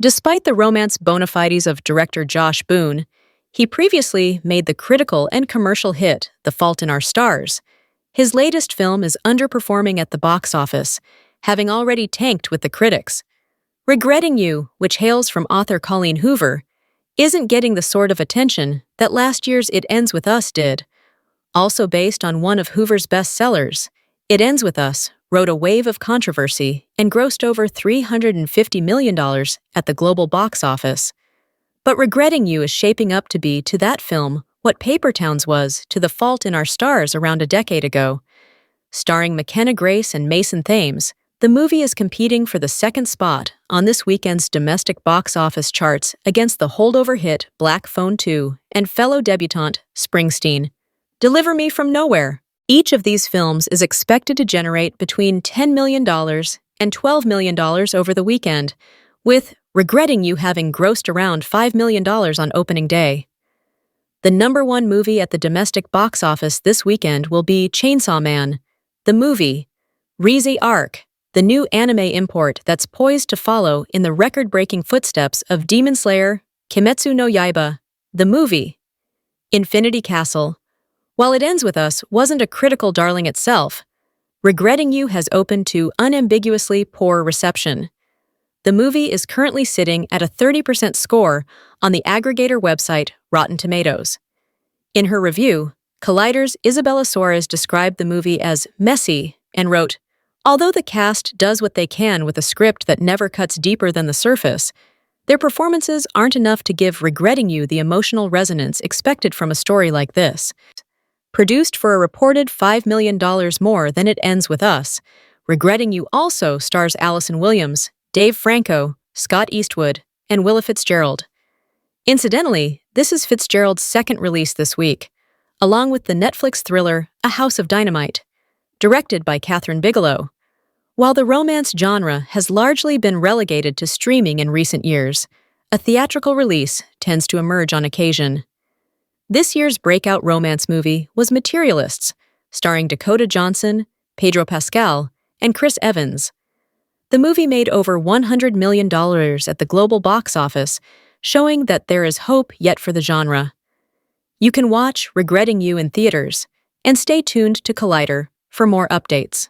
Despite the romance bona fides of director Josh Boone, he previously made the critical and commercial hit The Fault in Our Stars. His latest film is underperforming at the box office, having already tanked with the critics. Regretting You, which hails from author Colleen Hoover, isn't getting the sort of attention that last year's It Ends With Us did. Also based on one of Hoover's bestsellers, It Ends With Us rode a wave of controversy and grossed over $350 million at the global box office. But Regretting You is shaping up to be to that film what Paper Towns was to The Fault in Our Stars around a decade ago. Starring McKenna Grace and Mason Thames, the movie is competing for the second spot on this weekend's domestic box office charts against the holdover hit Black Phone 2 and fellow debutante Springsteen. Deliver Me From Nowhere. Each of these films is expected to generate between $10 million and $12 million over the weekend, with Regretting You having grossed around $5 million on opening day. The #1 movie at the domestic box office this weekend will be Chainsaw Man, the movie, Rize Arc, the new anime import that's poised to follow in the record-breaking footsteps of Demon Slayer, Kimetsu no Yaiba, the movie, Infinity Castle. While It Ends With Us wasn't a critical darling itself, Regretting You has opened to unambiguously poor reception. The movie is currently sitting at a 30% score on the aggregator website Rotten Tomatoes. In her review, Collider's Isabella Suarez described the movie as messy and wrote, "Although the cast does what they can with a script that never cuts deeper than the surface, their performances aren't enough to give Regretting You the emotional resonance expected from a story like this." Produced for a reported $5 million more than It Ends With Us, Regretting You also stars Allison Williams, Dave Franco, Scott Eastwood, and Willa Fitzgerald. Incidentally, this is Fitzgerald's second release this week, along with the Netflix thriller A House of Dynamite, directed by Kathryn Bigelow. While the romance genre has largely been relegated to streaming in recent years, a theatrical release tends to emerge on occasion. This year's breakout romance movie was Materialists, starring Dakota Johnson, Pedro Pascal, and Chris Evans. The movie made over $100 million at the global box office, showing that there is hope yet for the genre. You can watch Regretting You in theaters, and stay tuned to Collider for more updates.